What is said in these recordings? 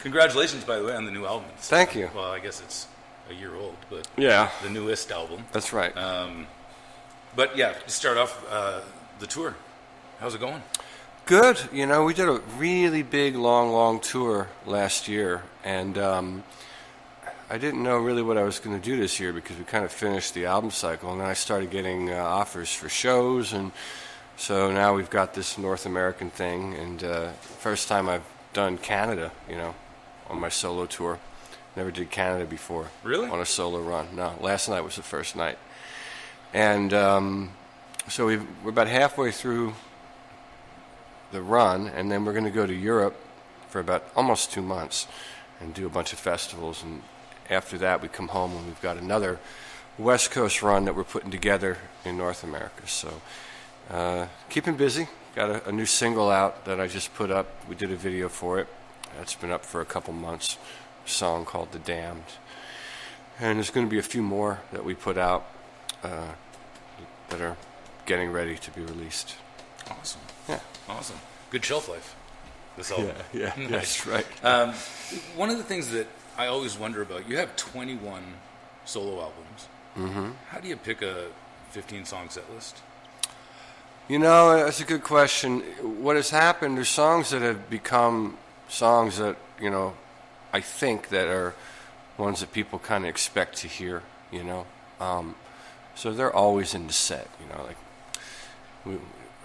Congratulations, by the way, on the new album. Thank you. Well, I guess it's a year old, but yeah, the newest album. That's right. But yeah, to start off the tour, how's it going? Good. You know, we did a really big, long tour last year, and I didn't know really what I was going to do this year because we kind of finished the album cycle, and then I started getting offers for shows, and so now we've got this North American thing, and first time I've done Canada, you know, on my solo tour. Never did Canada before. Really? On a solo run. No, last night was the first night. And so we're about halfway through the run, and then we're going to go to Europe for about almost 2 months and do a bunch of festivals. And after that, we come home and we've got another West Coast run that we're putting together in North America. So keeping busy. Got a new single out that I just put up. We did a video for it. That's been up for a couple months. A song called The Damned. And there's going to be a few more that we put out that are getting ready to be released. Awesome. Yeah. Awesome. Good shelf life, this album. Yeah, Nice. that's right. One of the things that I always wonder about, you have 21 solo albums. Mm-hmm. How do you pick a 15-song set list? You know, that's a good question. What has happened, there's songs that have become songs that, you know, I think that are ones that people kind of expect to hear, you know. So they're always in the set, you know. Like,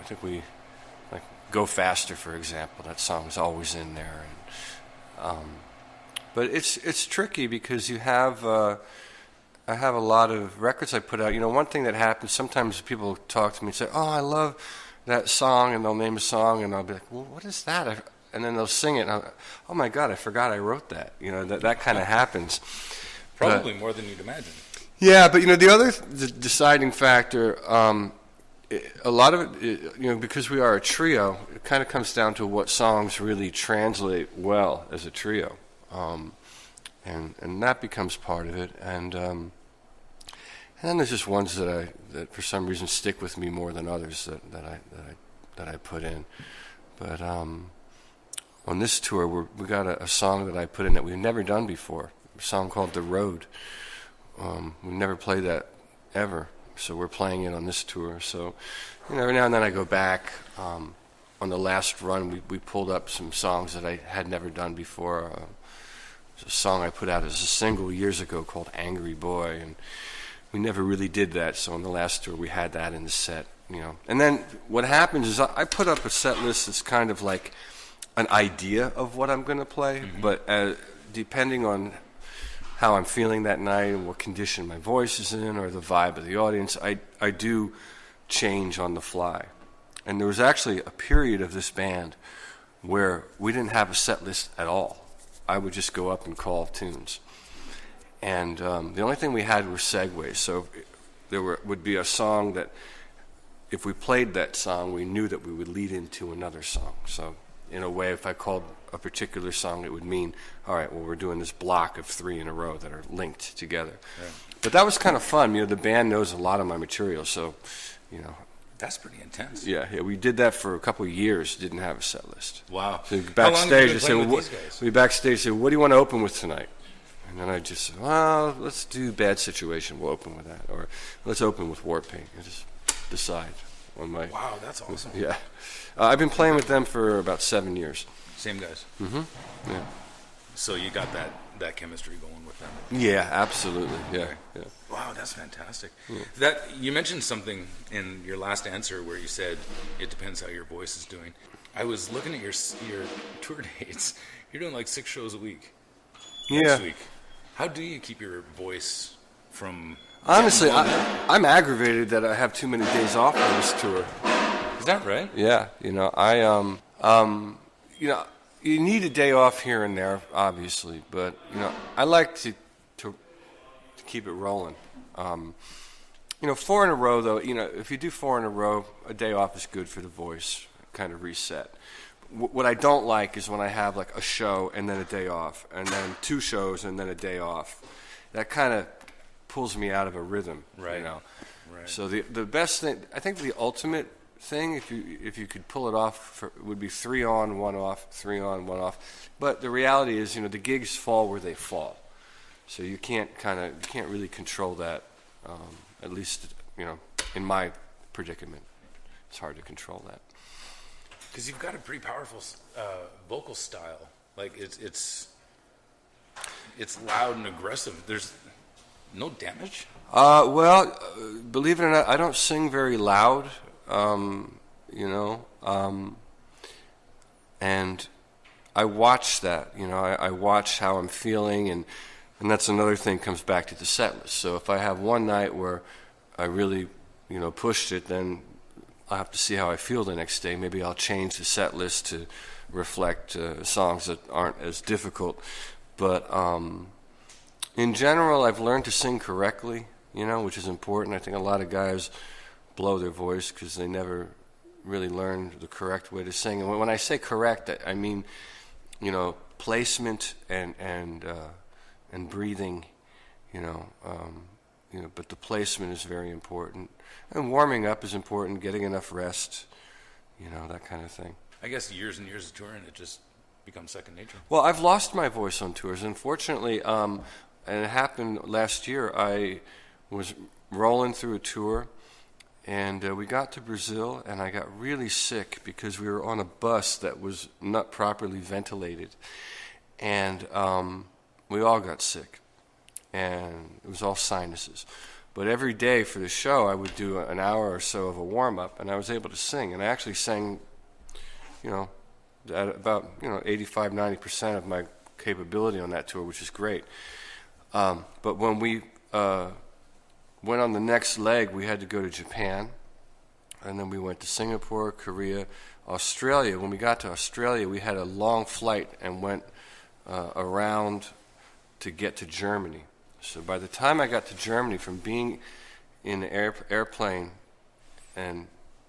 I think we, like, Go Faster, for example. That song is always in there. And, but it's tricky because you have, I have a lot of records I put out. You know, one thing that happens, sometimes people talk to me and say, oh, I love that song, and they'll name a song, and I'll be like, well, what is that? And then they'll sing it, and I'll, oh my God, I forgot I wrote that. You know, that kind of happens. Probably more than you'd imagine. Yeah, but you know, the other deciding factor, a lot of it, you know, because we are a trio, it kind of comes down to what songs really translate well as a trio, and that becomes part of it. And then there's just ones that for some reason stick with me more than others that I put in. But on this tour, we got a song that I put in that we've never done before, a song called The Road. We've never played that ever, so we're playing it on this tour. So, you know, every now and then I go back. On the last run, we pulled up some songs that I had never done before. There's a song I put out as a single years ago called Angry Boy, and we never really did that, so on the last tour we had that in the set, you know. And then what happens is I put up a set list that's kind of like an idea of what I'm going to play, mm-hmm. but depending on how I'm feeling that night and what condition my voice is in or the vibe of the audience, I do change on the fly. And there was actually a period of this band where we didn't have a set list at all. I would just go up and call tunes. And the only thing we had were segues. So there would be a song that, if we played that song, we knew that we would lead into another song. So in a way, if I called a particular song, it would mean, all right, well, we're doing this block of 3 in a row that are linked together. Yeah. But that was kind of fun. You know, the band knows a lot of my material, so, you know. That's pretty intense. Yeah, we did that for a couple of years, didn't have a set list. Wow. So backstage, I say, we backstage say, what do you want to open with tonight? And then I just say, well, let's do Bad Situation, we'll open with that. Or let's open with War Paint. I just decide on my... Wow, that's awesome. Yeah. I've been playing with them for about 7 years. Same guys? Mm-hmm. Yeah. So you got that chemistry going with them? Yeah, absolutely. Yeah. Wow, that's fantastic. Yeah. That you mentioned something in your last answer where you said it depends how your voice is doing. I was looking at your tour dates. You're doing like 6 shows a week. Next week. How do you keep your voice from... Honestly, I'm aggravated that I have too many days off on this tour. Is that right? Yeah, you know, you know, you need a day off here and there, obviously, but you know, I like to keep it rolling. You know, 4 in a row, though. You know, if you do 4 in a row, a day off is good for the voice, kind of reset. What I don't like is when I have like a show and then a day off, and then 2 shows and then a day off. That kind of pulls me out of a rhythm, right? You know, right. So the best thing, I think, the ultimate thing, if you could pull it off, it would be 3 on, 1 off, 3 on, 1 off. But the reality is, the gigs fall where they fall, so you can't really control that. At least, in my predicament, it's hard to control that. Because you've got a pretty powerful vocal style. Like it's loud and aggressive. There's no damage. Well, believe it or not, I don't sing very loud. And I watch that. I watch how I'm feeling, and that's another thing comes back to the set list. So if I have one night where I really, pushed it, then I'll have to see how I feel the next day. Maybe I'll change the set list to reflect songs that aren't as difficult. But in general, I've learned to sing correctly, which is important. I think a lot of guys blow their voice because they never really learned the correct way to sing. And when I say correct, I mean, placement and breathing, but the placement is very important. And warming up is important, getting enough rest, that kind of thing. I guess years and years of touring, it just becomes second nature. Well, I've lost my voice on tours. Unfortunately, and it happened last year, I was rolling through a tour, and we got to Brazil, and I got really sick because we were on a bus that was not properly ventilated. And we all got sick, and it was all sinuses. But every day for the show, I would do an hour or so of a warm-up, and I was able to sing. And I actually sang, at about 85, 90% of my capability on that tour, which is great. But when we went on the next leg, we had to go to Japan, and then we went to Singapore, Korea, Australia. When we got to Australia, we had a long flight and went around to get to Germany. So by the time I got to Germany, from being in the airplane and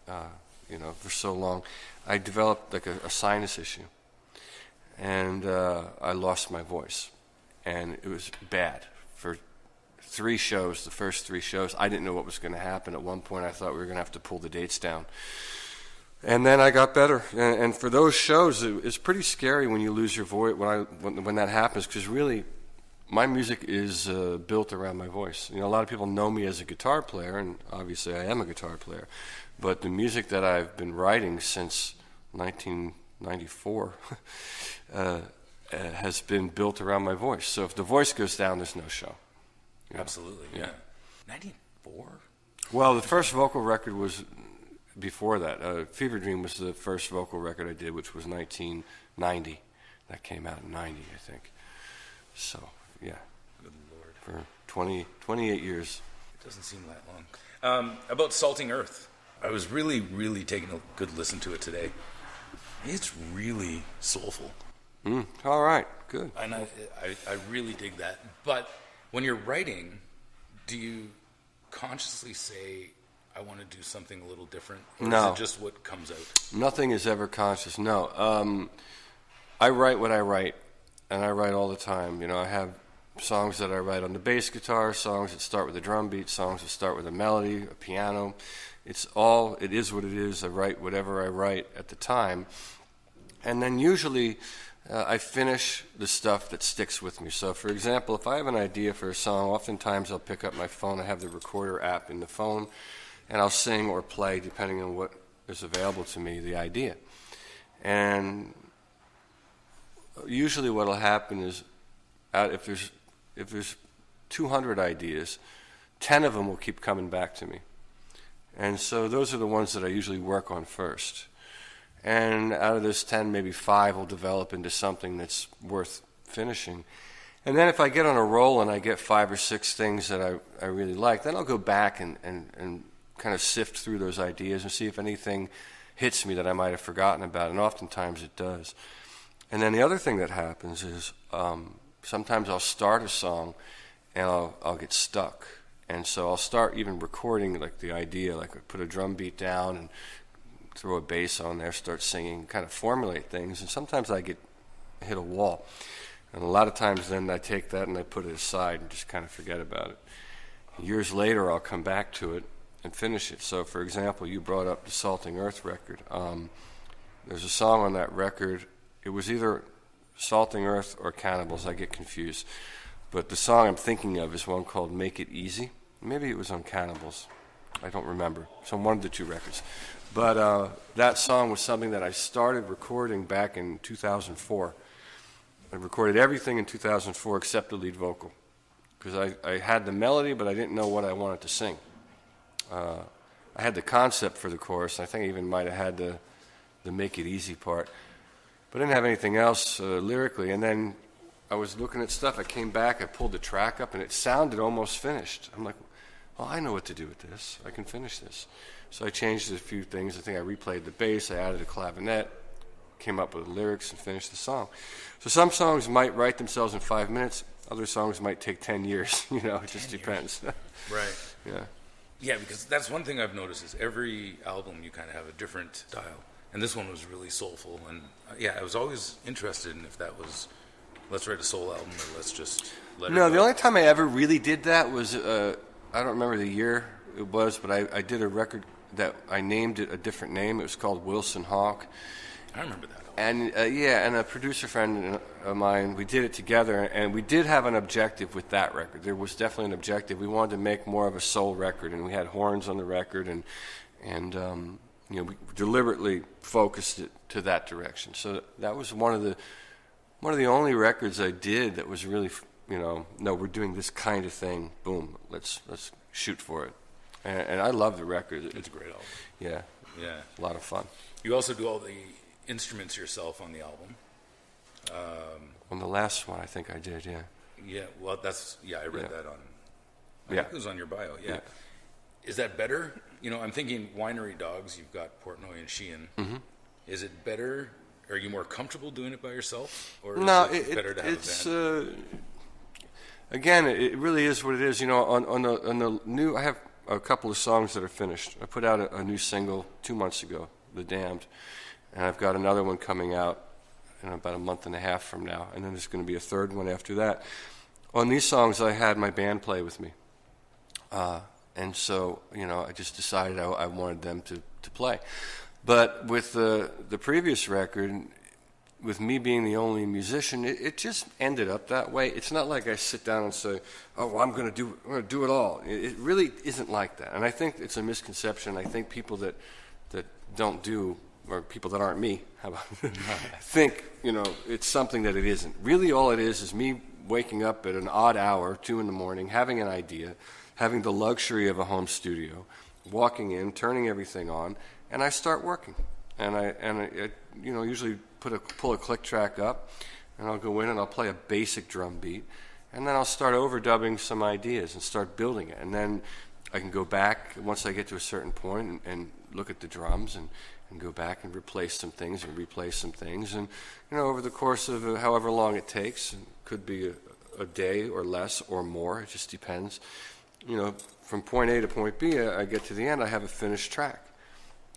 for so long, I developed like a sinus issue, and I lost my voice, and it was bad for 3 shows. The first 3 shows, I didn't know what was going to happen. At one point, I thought we were going to have to pull the dates down. And then I got better. And for those shows, it's pretty scary when you lose your voice, when that happens, because really, my music is built around my voice. A lot of people know me as a guitar player, and obviously I am a guitar player. But the music that I've been writing since 1994 has been built around my voice. So if the voice goes down, there's no show. Absolutely, yeah. 94? Well, the first vocal record was before that. Fever Dream was the first vocal record I did, which was 1990. That came out in 90, I think. So, yeah. Good Lord. For 28 years. It doesn't seem that long. About Salting Earth. I was really, really taking a good listen to it today. It's really soulful. All right, good. And I really dig that. But when you're writing, do you consciously say, I want to do something a little different? Or No. is it just what comes out? Nothing is ever conscious, no. I write what I write, and I write all the time. I have songs that I write on the bass guitar, songs that start with a drum beat, songs that start with a melody, a piano. It is what it is. I write whatever I write at the time. And then usually I finish the stuff that sticks with me. So, for example, if I have an idea for a song, oftentimes I'll pick up my phone. I have the recorder app in the phone, and I'll sing or play, depending on what is available to me, the idea. And usually what will happen is, if there's 200 ideas, 10 of them will keep coming back to me. And so those are the ones that I usually work on first. And out of those 10, maybe 5 will develop into something that's worth finishing. And then if I get on a roll and I get 5 or 6 things that I really like, then I'll go back and kind of sift through those ideas and see if anything hits me that I might have forgotten about. And oftentimes it does. And then the other thing that happens is sometimes I'll start a song and I'll get stuck. And so I'll start even recording like the idea, like I put a drum beat down and throw a bass on there, start singing, kind of formulate things. And sometimes I hit a wall. And a lot of times then I take that and I put it aside and just kind of forget about it. Years later I'll come back to it and finish it. So, for example, you brought up the Salting Earth record. There's a song on that record. It was either Salting Earth or Cannibals. I get confused. But the song I'm thinking of is one called Make It Easy. Maybe it was on Cannibals. I don't remember. It's on one of the two records. But that song was something that I started recording back in 2004. I recorded everything in 2004 except the lead vocal, because I had the melody, but I didn't know what I wanted to sing. I had the concept for the chorus. I think I even might have had the Make It Easy part, but I didn't have anything else lyrically. And then I was looking at stuff. I came back, I pulled the track up, and it sounded almost finished. I'm like, well, I know what to do with this. I can finish this. So I changed a few things. I think I replayed the bass, I added a clavinet, came up with the lyrics, and finished the song. So some songs might write themselves in 5 minutes. Other songs might take 10 years. You know, it just depends. Right. Yeah. Yeah, because that's one thing I've noticed is every album you kind of have a different style. And this one was really soulful. And yeah, I was always interested in if that was, let's write a soul album or let's just let it go. No, the only time I ever really did that was, I don't remember the year it was, but I did a record that I named it a different name. It was called Wilson Hawk. I remember that. And and a producer friend of mine, we did it together, and we did have an objective with that record. There was definitely an objective. We wanted to make more of a soul record, and we had horns on the record, and you know, we deliberately focused it to that direction. So that was one of the only records I did that was really, you know, no, we're doing this kind of thing. Boom, let's shoot for it. And I love the record. It's a great album. Yeah. Yeah. A lot of fun. You also do all the instruments yourself on the album. On the last one, I think I did, yeah. Yeah, well, I read that on, I Yeah. think it was on your bio, yeah. Is that better? You know, I'm thinking Winery Dogs, you've got Portnoy and Sheehan. Mm-hmm. Is it better? Are you more comfortable doing it by yourself? Or is it better to have a band? Again, it really is what it is. You know, on the new, I have a couple of songs that are finished. I put out a new single 2 months ago, The Damned, and I've got another one coming out in about a month and a half from now, and then there's going to be a third one after that. On these songs, I had my band play with me, and so, you know, I just decided I wanted them to play. But with the previous record, with me being the only musician, it just ended up that way. It's not like I sit down and say, "Oh, well, I'm going to do it all." It really isn't like that, and I think it's a misconception. I think people that don't do, or people that aren't me, how about think, you know, it's something that it isn't. Really, all it is me waking up at an odd hour, 2 a.m, having an idea, having the luxury of a home studio, walking in, turning everything on, and I start working. And I you know, usually pull a click track up, and I'll go in and I'll play a basic drum beat, and then I'll start overdubbing some ideas and start building it. And then I can go back once I get to a certain point and look at the drums and go back and replace some things and replace some things. And, you know, over the course of however long it takes, it could be a day or less or more, it just depends. You know, from point A to point B, I get to the end, I have a finished track.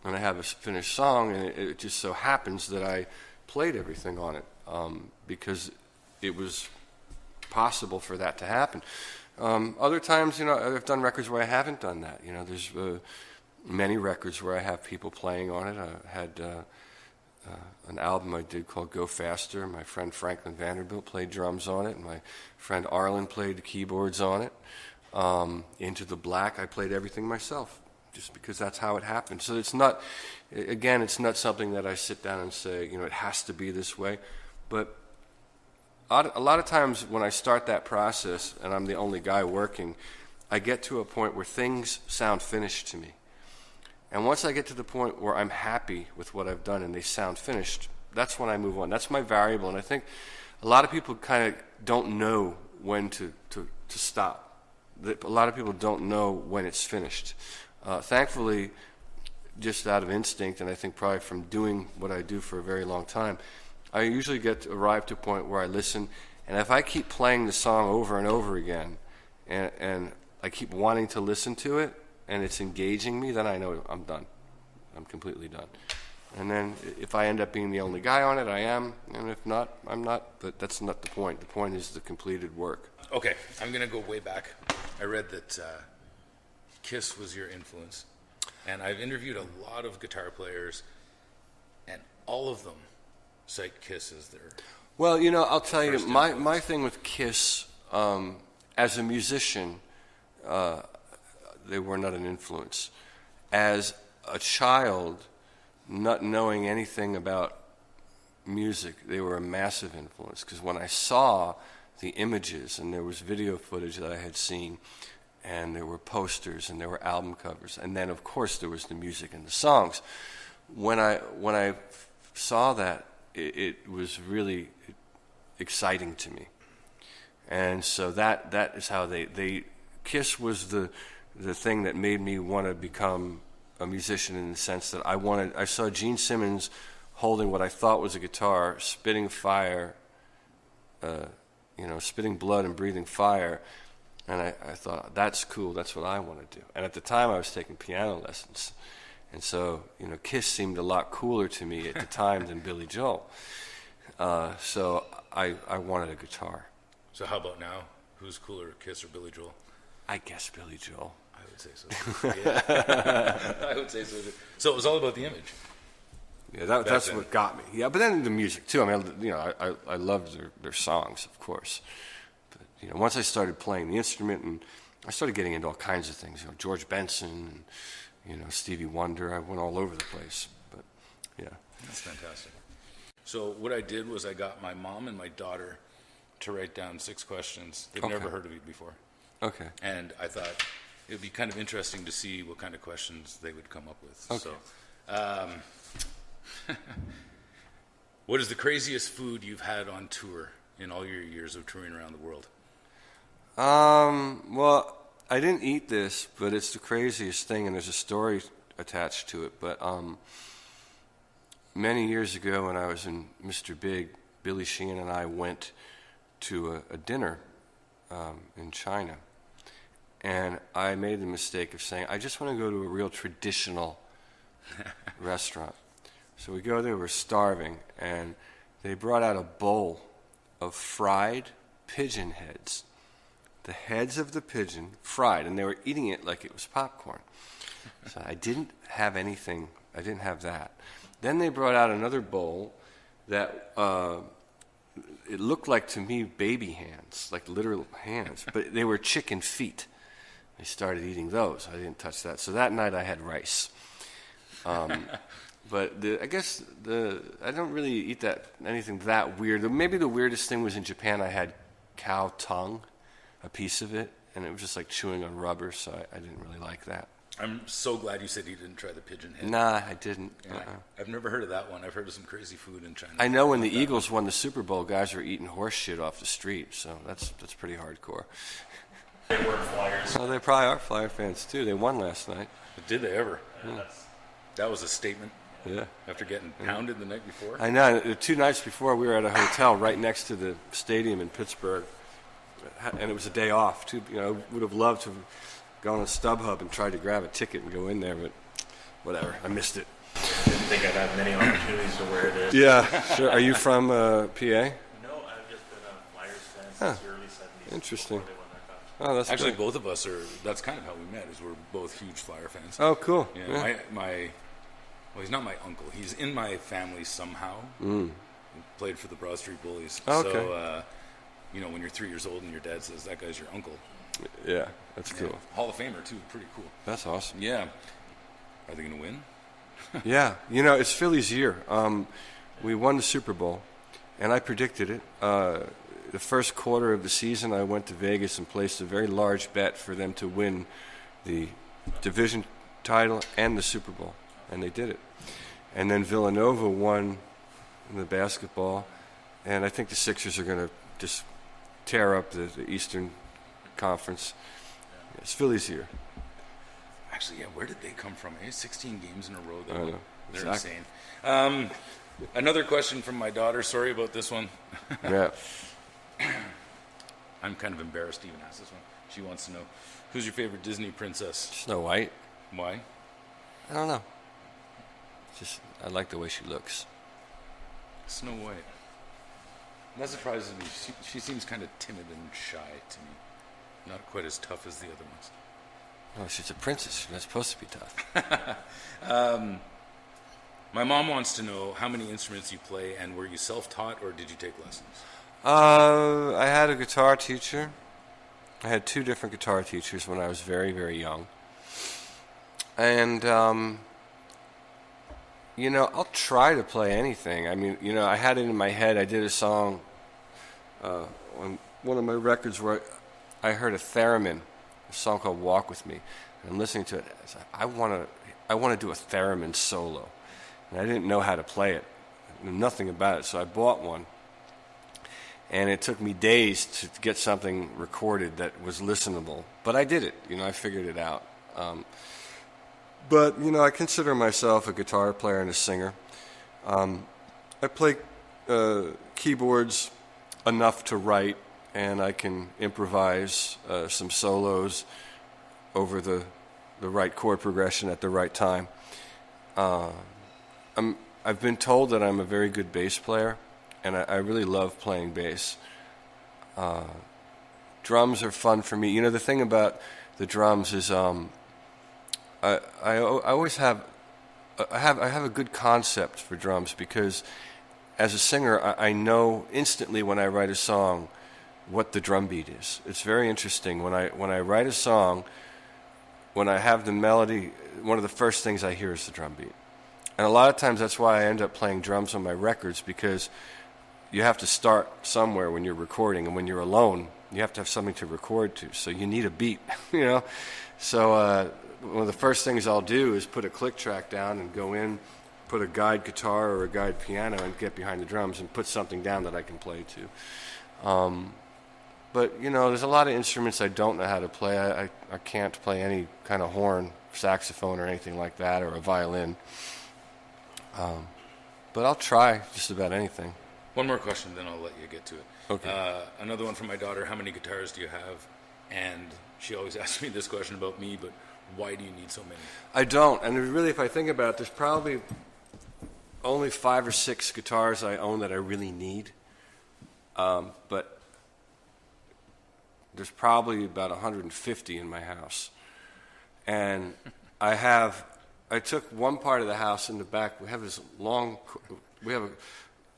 And I have a finished song, and it just so happens that I played everything on it because it was possible for that to happen. Other times, you know, I've done records where I haven't done that. You know, there's many records where I have people playing on it. I had an album I did called Go Faster. My friend Franklin Vanderbilt played drums on it, and my friend Arlen played the keyboards on it. Into the Black, I played everything myself, just because that's how it happened. So it's not, again, it's not something that I sit down and say, you know, it has to be this way. But a lot of times when I start that process and I'm the only guy working, I get to a point where things sound finished to me. And once I get to the point where I'm happy with what I've done and they sound finished, that's when I move on. That's my variable. And I think a lot of people kind of don't know when to stop. A lot of people don't know when it's finished. Thankfully, just out of instinct, and I think probably from doing what I do for a very long time, I usually arrive to a point where I listen, and if I keep playing the song over and over again, and I keep wanting to listen to it, and it's engaging me, then I know I'm done. I'm completely done. And then if I end up being the only guy on it, I am, and if not, I'm not. But that's not the point. The point is the completed work. Okay, I'm going to go way back. I read that Kiss was your influence. And I've interviewed a lot of guitar players, and all of them cite Kiss as their... Well, I'll tell you, my influence. thing with Kiss, as a musician, they were not an influence. As a child, not knowing anything about music, they were a massive influence. Because when I saw the images, and there was video footage that I had seen, and there were posters, and there were album covers, and then of course there was the music and the songs. When I saw that, it was really exciting to me, and so that is how they Kiss was the thing that made me want to become a musician, in the sense that I saw Gene Simmons holding what I thought was a guitar, spitting fire, spitting blood and breathing fire. And I thought, that's cool, that's what I want to do. And at the time, I was taking piano lessons. And so, Kiss seemed a lot cooler to me at the time than Billy Joel. So I wanted a guitar. So how about now? Who's cooler, Kiss or Billy Joel? I guess Billy Joel. I would say so. Yeah. I would say so. So it was all about the image. Yeah, that's what got me. Yeah, but then the music, too. I mean, I loved their songs, of course. Once I started playing the instrument, and I started getting into all kinds of things, George Benson, and, Stevie Wonder. I went all over the place. But yeah, that's fantastic. So what I did was I got my mom and my daughter to write down 6 questions. They've never heard of you before. Okay. And I thought it would be kind of interesting to see what kind of questions they would come up with. Okay. So, what is the craziest food you've had on tour in all your years of touring around the world? Well, I didn't eat this, but it's the craziest thing, and there's a story attached to it. But many years ago, when I was in Mr. Big, Billy Sheehan and I went to a dinner in China, and I made the mistake of saying, I just want to go to a real traditional restaurant. So we go there, we're starving, and they brought out a bowl of fried pigeon heads. The heads of the pigeon fried, and they were eating it like it was popcorn. So I didn't have anything. I didn't have that. Then they brought out another bowl that it looked like, to me, baby hands, like literal hands, but they were chicken feet. They started eating those. I didn't touch that. So that night I had rice. But I guess I don't really eat anything that weird. Maybe the weirdest thing was in Japan. I had cow tongue, a piece of it, and it was just like chewing on rubber, so I didn't really like that. I'm so glad you said you didn't try the pigeon head. Nah, I didn't. Yeah, I've never heard of that one. I've heard of some crazy food in China. I know when the Eagles won the Super Bowl, guys were eating horse shit off the street, so that's pretty hardcore. They were Flyers. Oh, they probably are Flyer fans, too. They won last night. But did they ever? Yeah. That was a statement. Yeah. After getting pounded the night before? I know. The 2 nights before, we were at a hotel right next to the stadium in Pittsburgh, and it was a day off, too. Would have loved to have gone on StubHub and tried to grab a ticket and go in there, but whatever. I missed it. Didn't think I'd have many opportunities to wear this. Yeah, sure. Are you from PA? No, I've just been a Flyers fan since the early 70s. Interesting. Before they won their cup. Oh, that's Actually, great. both of us are. That's kind of how we met. Is we're both huge Flyer fans. Oh, cool. Yeah. Well, he's not my uncle. He's in my family somehow. He played for the Broad Street Bullies. Oh, okay. So, when you're 3 years old and your dad says that guy's your uncle. Yeah, that's cool. Hall of Famer too. Pretty cool. That's awesome. Yeah. Are they going to win? Yeah, it's Philly's year. We won the Super Bowl, and I predicted it. The first quarter of the season, I went to Vegas and placed a very large bet for them to win the division title and the Super Bowl, and they did it. And then Villanova won in the basketball, and I think the Sixers are going to just tear up the Eastern Conference. It's Philly's year. Actually, yeah, where did they come from? 16 games in a row. I know. They're Exactly. insane. Another question from my daughter. Sorry about this one. Yeah. I'm kind of embarrassed to even ask this one. She wants to know, who's your favorite Disney princess? Snow White. Why? I don't know. I like the way she looks. Snow White. That surprises me. She seems kind of timid and shy to me. Not quite as tough as the other ones. Oh, she's a princess. She's not supposed to be tough. My mom wants to know how many instruments you play, and were you self-taught or did you take lessons? I had a guitar teacher. I had 2 different guitar teachers when I was very, very young. And, I'll try to play anything. I mean, I had it in my head. I did a song on one of my records where I heard a theremin, a song called Walk With Me. And I'm listening to it. I was like, I want to do a theremin solo. And I didn't know how to play it. I knew nothing about it, so I bought one. And it took me days to get something recorded that was listenable. But I did it. I figured it out. But I consider myself a guitar player and a singer. I play keyboards enough to write, and I can improvise some solos over the right chord progression at the right time. I've been told that I'm a very good bass player, and I really love playing bass. Drums are fun for me. The thing about the drums is I always have a good concept for drums, because as a singer I know instantly when I write a song what the drum beat is. It's very interesting when I write a song. When I have the melody, one of the first things I hear is the drum beat. And a lot of times that's why I end up playing drums on my records, because you have to start somewhere when you're recording, and when you're alone, you have to have something to record to. So you need a beat, So one of the first things I'll do is put a click track down and go in, put a guide guitar or a guide piano and get behind the drums and put something down that I can play to. But, there's a lot of instruments I don't know how to play. I can't play any kind of horn, saxophone or anything like that, or a violin. But I'll try just about anything. One more question, then I'll let you get to it. Okay. Another one from my daughter. How many guitars do you have? And she always asks me this question about me, but why do you need so many? I don't. And really, if I think about it, there's probably only 5 or 6 guitars I own that I really need. But there's probably about 150 in my house. And I took one part of the house in the back. We have a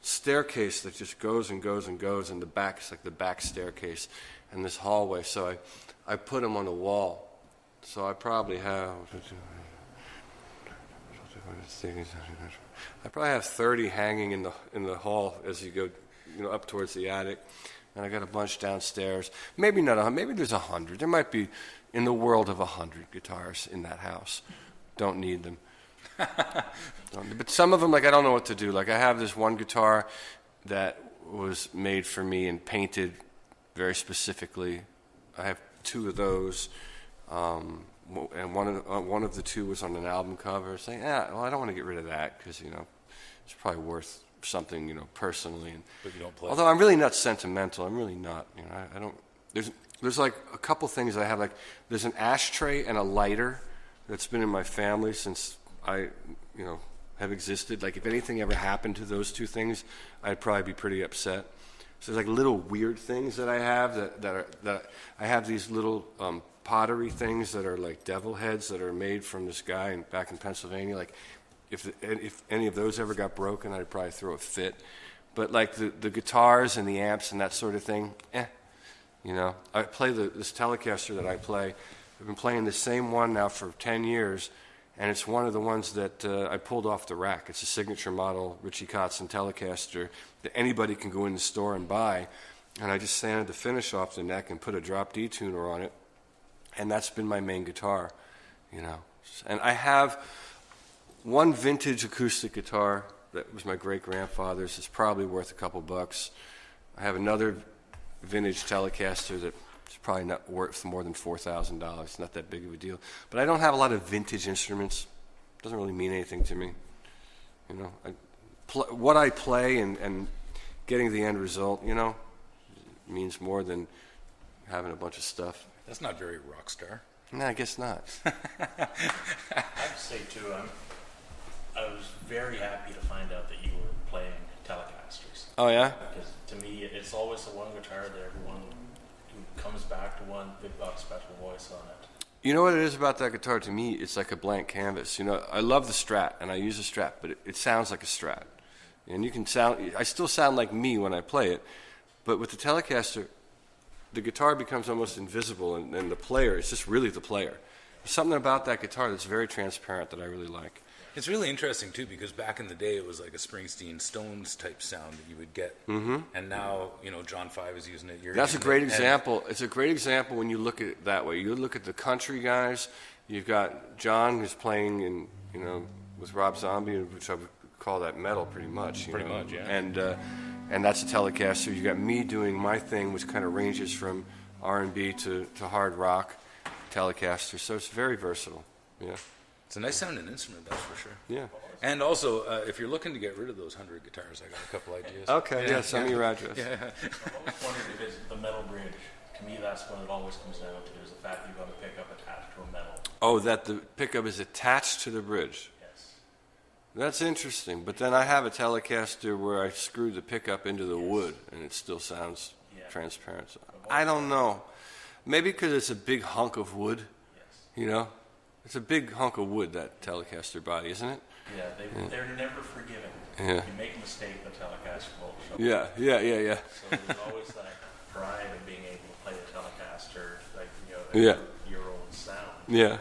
staircase that just goes and goes and goes, and the back is like the back staircase and this hallway. So I put them on the wall. So I probably have 30 hanging in the hall as you go up towards the attic. And I got a bunch downstairs. Maybe not 100. Maybe there's 100. There might be in the world of 100 guitars in that house. Don't need them. But some of them, I don't know what to do. I have this one guitar that was made for me and painted very specifically. I have 2 of those, and one of the 2 was on an album cover. Saying, I don't want to get rid of that because it's probably worth something, personally. But you don't play. Although I'm really not sentimental. I'm really not. I don't. There's a couple things I have. There's an ashtray and a lighter that's been in my family since I, have existed. If anything ever happened to those 2 things, I'd probably be pretty upset. So there's little weird things that I have that I have these little pottery things that are like devil heads that are made from this guy back in Pennsylvania. If any of those ever got broken, I'd probably throw a fit. But the guitars and the amps and that sort of thing, I play this Telecaster that I play. I've been playing the same one now for 10 years, and it's one of the ones that I pulled off the rack. It's a signature model Richie Kotzen Telecaster that anybody can go in the store and buy, and I just sanded the finish off the neck and put a drop D tuner on it, and that's been my main guitar, And I have one vintage acoustic guitar that was my great-grandfather's. It's probably worth a couple bucks. I have another vintage Telecaster that it's probably not worth more than $4,000. It's not that big of a deal. But I don't have a lot of vintage instruments. It doesn't really mean anything to me. What I play and getting the end result, means more than having a bunch of stuff. That's not very rock star. No, I guess not. I'd say too, I was very happy to find out that you were playing Telecasters. Oh, yeah? Because to me, it's always the one guitar that everyone who comes back to one, they've got a special voice on it. You know what it is about that guitar? To me, it's like a blank canvas. You know, I love the Strat, and I use a Strat, but it sounds like a Strat. And you can sound, I still sound like me when I play it, but with the Telecaster, the guitar becomes almost invisible, and the player, it's just really the player. There's something about that guitar that's very transparent that I really like. It's really interesting, too, because back in the day, it was like a Springsteen Stones type sound that you would get. Mm-hmm. And now, you know, John 5 is using it. That's a great example. It's a great example when you look at it that way. You look at the country guys. You've got John who's playing in, you know, with Rob Zombie, which I would call that metal pretty much. Pretty much, yeah. And that's a Telecaster. You got me doing my thing, which kind of ranges from R&B to hard rock, Telecaster. So it's very versatile. Yeah. It's a nice sounding instrument, that's for sure. Yeah. And also, if you're looking to get rid of those 100 guitars, I got a couple ideas. Okay, yeah, send me your address. Yeah. I've always wondered if it's the metal bridge. To me, that's what it always comes down to, is the fact that you've got a pickup attached to a metal. Oh, that the pickup is attached to the bridge. Yes. That's interesting. But then I have a Telecaster where I screw the pickup into the wood, and it still sounds transparent. So I don't know. Maybe because it's a big hunk of wood, you know? It's a big hunk of wood, that Telecaster body, isn't it? Yeah, they're never forgiving. Yeah. If you make a mistake, the Telecaster will show Yeah. So there's always that pride of being able to play the Telecaster, like, you know, your own sound. Yeah.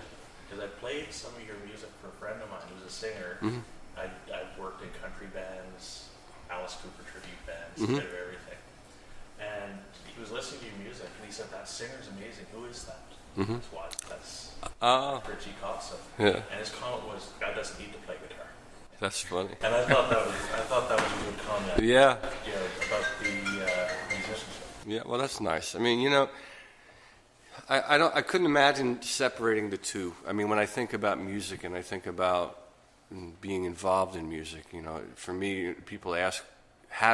Because I played some of your music for a friend of mine who's a singer. Mm-hmm. I've worked in country bands, Alice Cooper tribute bands, Mm-hmm. a bit of everything. And he was listening to your music, and he said, "That singer's amazing. Who is that?" Mm-hmm. That's why. That's Richie Kotzen. Yeah. And his comment was, "God doesn't need to play guitar." That's funny. And I thought that was a good comment. Yeah. You know, about the musicianship. Yeah, well, that's nice. I mean, you know, I couldn't imagine separating the two. I mean, when I think about music and I think about being involved in music, you know, for me, people have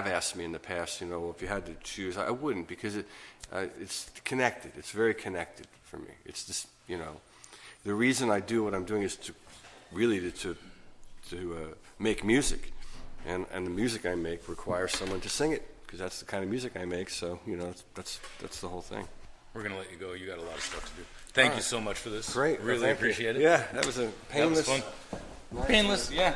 asked me in the past, you know, if you had to choose, I wouldn't, because it's connected. It's very connected for me. It's just, you know, the reason I do what I'm doing is to make music, and the music I make requires someone to sing it, because that's the kind of music I make. So, you know, that's the whole thing. We're going to let you go. You got a lot of stuff to do. Thank you so much for this. Great. Really appreciate it. Yeah, that was a painless. That was fun. Painless, yeah.